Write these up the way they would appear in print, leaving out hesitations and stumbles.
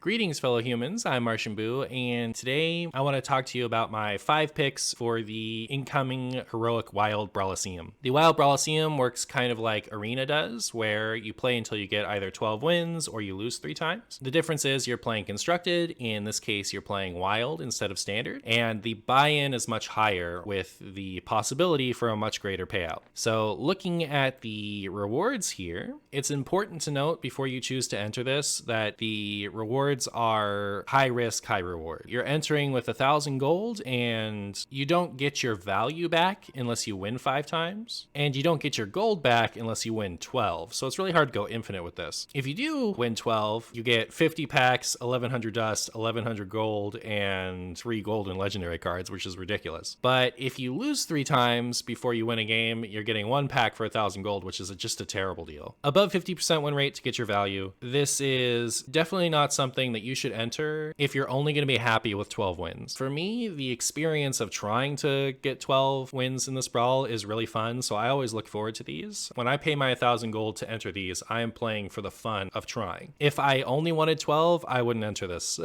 Greetings, fellow humans. I'm MartianBuu, and today I want to talk to you about my 5 picks for the incoming heroic Wild Brawliseum. The Wild Brawliseum works kind of like Arena does, where you play until you get either 12 wins or you lose 3 times. The difference is you're playing Constructed. In this case, you're playing Wild instead of Standard, and the buy-in is much higher with the possibility for a much greater payout. So looking at the rewards here, it's important to note before you choose to enter this that the rewards are high risk, high reward. You're entering with 1,000 gold and you don't get your value back unless you win 5 times, and you don't get your gold back unless you win 12. So it's really hard to go infinite with this. If you do win 12, you get 50 packs, 1,100 dust, 1,100 gold, and 3 golden legendary cards, which is ridiculous. But if you lose 3 times before you win a game, you're getting 1 pack for 1,000 gold, which is just a terrible deal. Above 50% win rate to get your value. This is definitely not something that you should enter if you're only going to be happy with 12 wins. For me, the experience of trying to get 12 wins in this brawl is really fun, so I always look forward to these. When I pay my 1,000 gold to enter these, I am playing for the fun of trying. If I only wanted 12, I wouldn't enter this.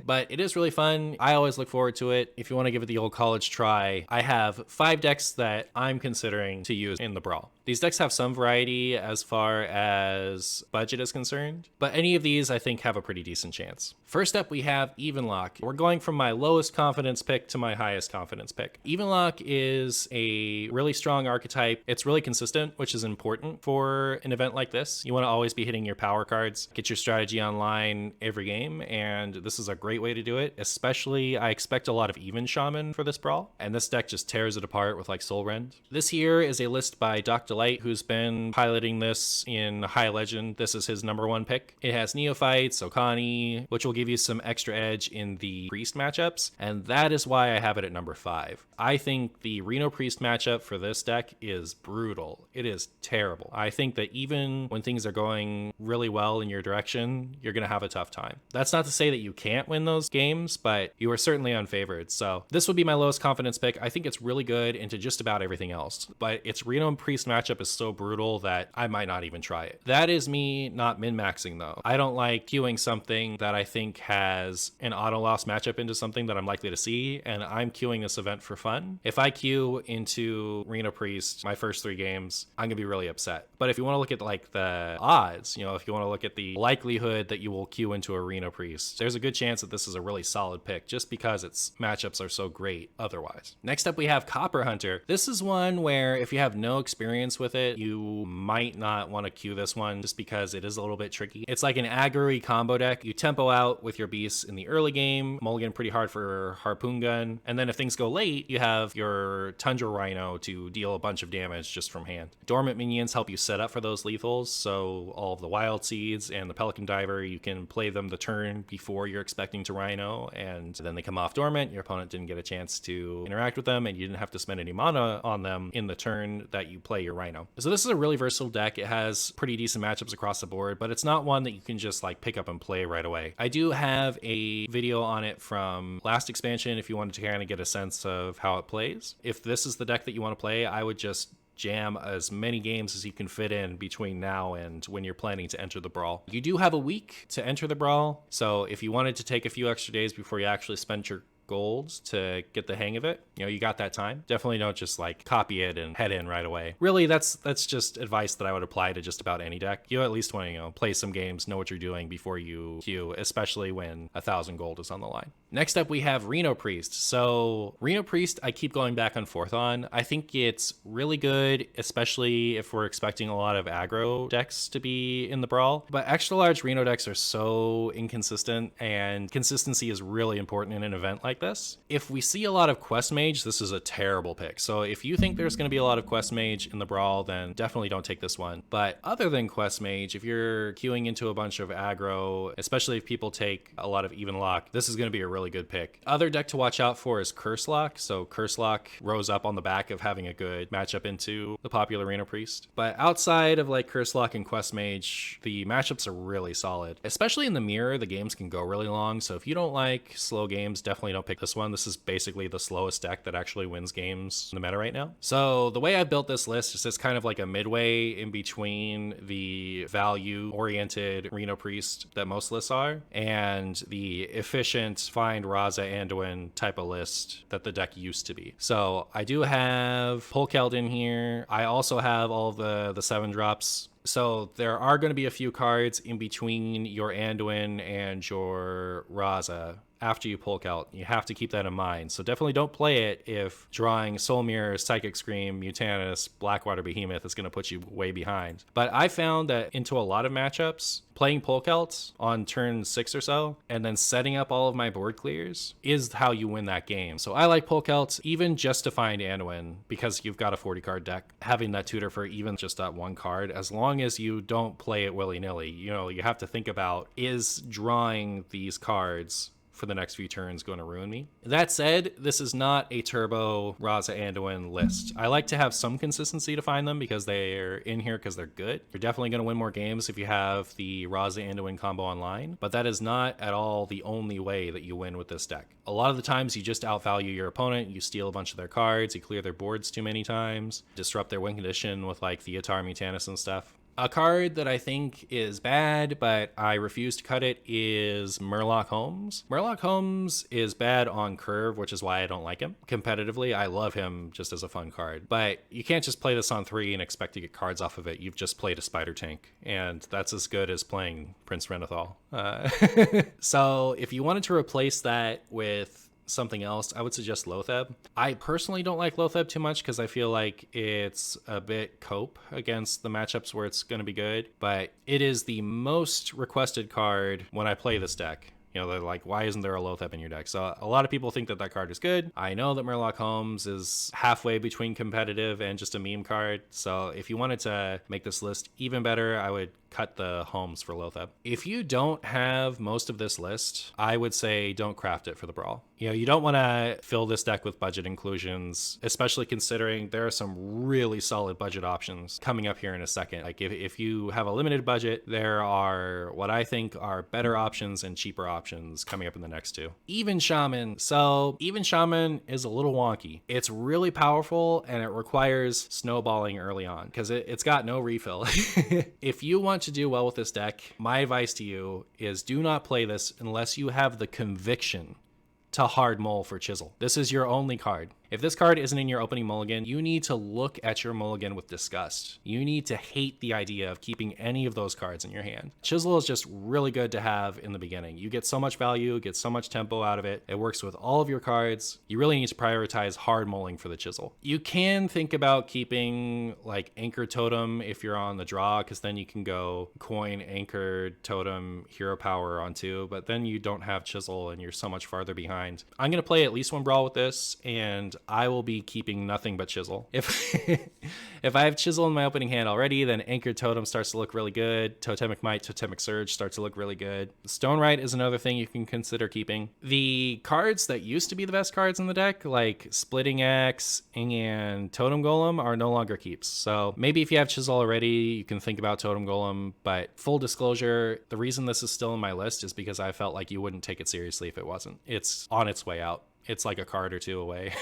But it is really fun. I always look forward to it. If you want to give it the old college try, I have 5 decks that I'm considering to use in the brawl. These decks have some variety as far as budget is concerned, but any of these I think have a pretty decent chance. First up, we have Evenlock. We're going from my lowest confidence pick to my highest confidence pick. Evenlock is a really strong archetype. It's really consistent, which is important for an event like this. You want to always be hitting your power cards, get your strategy online every game, and this is a great way to do it. Especially, I expect a lot of even Shaman for this brawl, and this deck just tears it apart with like Soul Rend. This here is a list by Dr. Light, who's been piloting this in High Legend. This is his #1 pick. It has Neophytes, Okani, which will give you some extra edge in the Priest matchups, and that is why I have it at number 5. I think the Reno Priest matchup for this deck is brutal. It is terrible. I think that even when things are going really well in your direction, you're going to have a tough time. That's not to say that you can't win those games, but you are certainly unfavored. So this would be my lowest confidence pick. I think it's really good into just about everything else, but its Reno and Priest matchup is so brutal that I might not even try it. That is me not min-maxing though. I don't like queuing something that I think has an auto loss matchup into something that I'm likely to see, and I'm queuing this event for fun. If I queue into Reno Priest my first 3 games, I'm gonna be really upset. But if you want to look at like the odds, if you want to look at the likelihood that you will queue into a Reno Priest, there's a good chance that this is a really solid pick just because its matchups are so great otherwise. Next up, we have Copper Hunter. This is one where if you have no experience with it, you might not want to queue this one just because it is a little bit tricky. It's like an aggro-y combo deck. You tempo out with your beasts in the early game, mulligan pretty hard for Harpoon Gun, and then if things go late, you have your Tundra Rhino to deal a bunch of damage just from hand. Dormant minions help you set up for those lethals, so all of the Wild Seeds and the Pelican Diver, you can play them the turn before you're expecting to Rhino, and then they come off dormant. Your opponent didn't get a chance to interact with them, and you didn't have to spend any mana on them in the turn that you play your Rhino. So this is a really versatile deck. It has pretty decent matchups across the board, but it's not one that you can just like pick up and play right away. I do have a video on it from last expansion if you wanted to kind of get a sense of how it plays. If this is the deck that you want to play, I would just jam as many games as you can fit in between now and when you're planning to enter the brawl. You do have a week to enter the brawl, so if you wanted to take a few extra days before you actually spend your golds to get the hang of it, you got that time. Definitely don't just like copy it and head in right away. Really, that's just advice that I would apply to just about any deck. You at least want to play some games, know what you're doing before you queue, especially when 1,000 gold is on the line. Next up, we have Reno Priest. So Reno Priest, I keep going back and forth on. I think it's really good, especially if we're expecting a lot of aggro decks to be in the brawl. But extra large Reno decks are so inconsistent, and consistency is really important in an event like this. If we see a lot of Quest Mage, this is a terrible pick. So if you think there's going to be a lot of Quest Mage in the brawl, then definitely don't take this one. But other than Quest Mage, if you're queuing into a bunch of aggro, especially if people take a lot of Evenlock, this is going to be a really really good pick. Other deck to watch out for is Curse Lock. So Curse Lock rose up on the back of having a good matchup into the popular Reno Priest. But outside of like Curse Lock and Quest Mage, the matchups are really solid. Especially in the mirror, the games can go really long. So if you don't like slow games, definitely don't pick this one. This is basically the slowest deck that actually wins games in the meta right now. So the way I built this list is it's kind of like a midway in between the value-oriented Reno Priest that most lists are and the efficient find Raza Anduin type of list that the deck used to be. So I do have Polkeld in here. I also have all the 7-drops. So there are going to be a few cards in between your Anduin and your Raza after you Polk out. You have to keep that in mind. So definitely don't play it if drawing Soul Mirror, Psychic Scream, Mutanus, Blackwater Behemoth is going to put you way behind. But I found that into a lot of matchups, playing Polk out on turn 6 or so, and then setting up all of my board clears is how you win that game. So I like Polk out even just to find Anduin because you've got a 40 card deck. Having that tutor for even just that one card, as long as you don't play it willy-nilly, you have to think about, is drawing these cards for the next few turns going to ruin me? That said, this is not a turbo Raza Anduin list. I like to have some consistency to find them because they're in here because they're good. You're definitely going to win more games if you have the Raza Anduin combo online, but that is not at all the only way that you win with this deck. A lot of the times you just outvalue your opponent, you steal a bunch of their cards, you clear their boards too many times, disrupt their win condition with like Theatar, Mutanus, and stuff. A card that I think is bad, but I refuse to cut it, is Murloc Holmes. Murloc Holmes is bad on curve, which is why I don't like him. Competitively, I love him just as a fun card. But you can't just play this on 3 and expect to get cards off of it. You've just played a Spider Tank, and that's as good as playing Prince Renathal. So if you wanted to replace that with something else, I would suggest Lotheb. I personally don't like Lotheb too much because I feel like it's a bit cope against the matchups where it's going to be good, but it is the most requested card when I play this deck. They're like, why isn't there a Lotheb in your deck? So a lot of people think that that card is good. I know that Murloc Holmes is halfway between competitive and just a meme card. So if you wanted to make this list even better, I would cut the Holmes for Lotheb. If you don't have most of this list, I would say don't craft it for the Brawl. You don't want to fill this deck with budget inclusions, especially considering there are some really solid budget options coming up here in a second. Like if you have a limited budget, there are what I think are better options and cheaper options coming up in the next 2. Even Shaman. So even Shaman is a little wonky. It's really powerful and it requires snowballing early on because it's got no refill. If you want to do well with this deck, my advice to you is do not play this unless you have the conviction to hard mull for Chisel. This is your only card. If this card isn't in your opening mulligan, you need to look at your mulligan with disgust. You need to hate the idea of keeping any of those cards in your hand. Chisel is just really good to have in the beginning. You get so much value, get so much tempo out of it. It works with all of your cards. You really need to prioritize hard mulling for the Chisel. You can think about keeping like Anchor Totem if you're on the draw, because then you can go coin, Anchored Totem, Hero Power on 2, but then you don't have Chisel and you're so much farther behind. I'm going to play at least one Brawl with this, and I will be keeping nothing but Chisel. If I have Chisel in my opening hand already, then Anchored Totem starts to look really good. Totemic Might, Totemic Surge starts to look really good. Stone Right is another thing you can consider keeping. The cards that used to be the best cards in the deck, like Splitting Axe and Totem Golem, are no longer keeps. So maybe if you have Chisel already, you can think about Totem Golem. But full disclosure, the reason this is still in my list is because I felt like you wouldn't take it seriously if it wasn't. It's on its way out. It's like a card or 2 away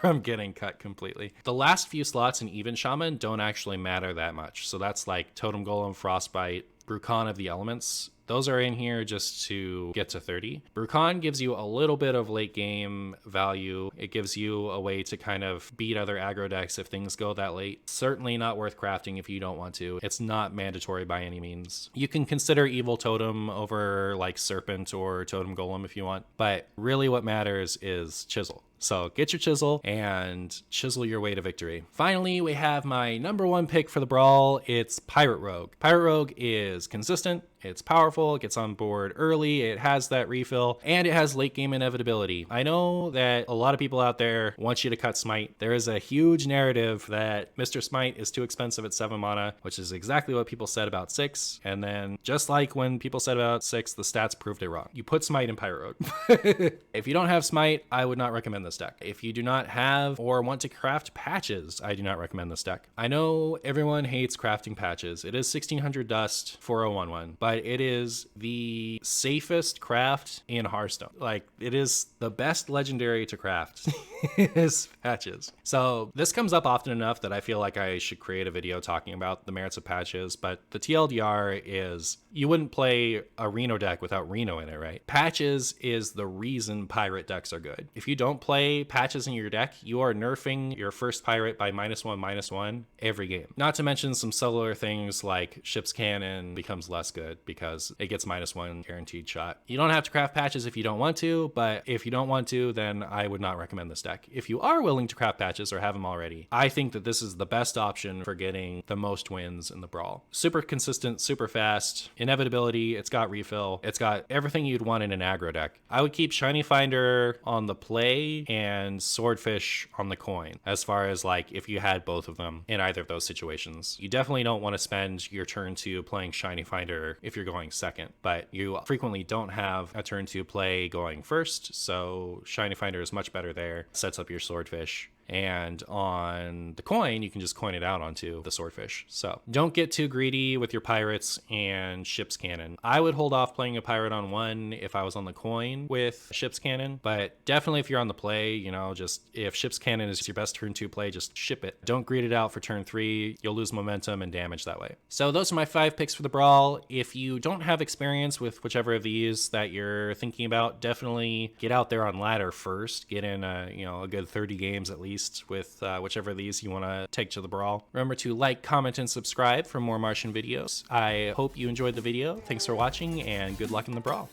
from getting cut completely. The last few slots in Even Shaman don't actually matter that much. So that's like Totem Golem, Frostbite, Brucon of the Elements. Those are in here just to get to 30. Brucon gives you a little bit of late game value. It gives you a way to kind of beat other aggro decks if things go that late. Certainly not worth crafting if you don't want to. It's not mandatory by any means. You can consider Evil Totem over like Serpent or Totem Golem if you want, but really what matters is Chisel. So get your Chisel and chisel your way to victory. Finally, we have my number 1 pick for the Brawl. It's Pirate Rogue. Pirate Rogue is consistent. It's powerful, it gets on board early, it has that refill, and it has late game inevitability. I know that a lot of people out there want you to cut Smite. There is a huge narrative that Mr. Smite is too expensive at 7 mana, which is exactly what people said about 6. And then just like when people said about 6, the stats proved it wrong. You put Smite in Pyro Rogue. If you don't have Smite, I would not recommend this deck. If you do not have or want to craft patches, I do not recommend this deck. I know everyone hates crafting patches. It is 1600 dust for a 1/1, but it is the safest craft in Hearthstone. Like, it is the best legendary to craft is patches. So this comes up often enough that I feel like I should create a video talking about the merits of patches, but the TLDR is you wouldn't play a Reno deck without Reno in it, right? Patches is the reason pirate decks are good. If you don't play patches in your deck, you are nerfing your first pirate by -1/-1 every game. Not to mention some cellular things like ship's cannon becomes less good because it gets -1 guaranteed shot. You don't have to craft patches if you don't want to, but if you don't want to, then I would not recommend this deck. If you are willing to craft patches or have them already, I think that this is the best option for getting the most wins in the brawl. Super consistent, super fast, inevitability, it's got refill, it's got everything you'd want in an aggro deck. I would keep Shiny Finder on the play and Swordfish on the coin, as far as like if you had both of them in either of those situations. You definitely don't want to spend your turn 2 playing Shiny Finder if you're going second, but you frequently don't have a turn 2 play going first, so Shiny Finder is much better there. Sets up your Swordfish. And on the coin, you can just coin it out onto the Swordfish. So don't get too greedy with your pirates and ship's cannon. I would hold off playing a pirate on 1 if I was on the coin with ship's cannon, but definitely if you're on the play, you know, just if ship's cannon is your best turn 2 play, just ship it. Don't greed it out for turn 3. You'll lose momentum and damage that way. So those are my 5 picks for the brawl. If you don't have experience with whichever of these that you're thinking about, definitely get out there on ladder first. Get in a good 30 games at least with whichever of these you want to take to the brawl. Remember to like, comment, and subscribe for more Martian videos. I hope you enjoyed the video. Thanks for watching, and good luck in the brawl.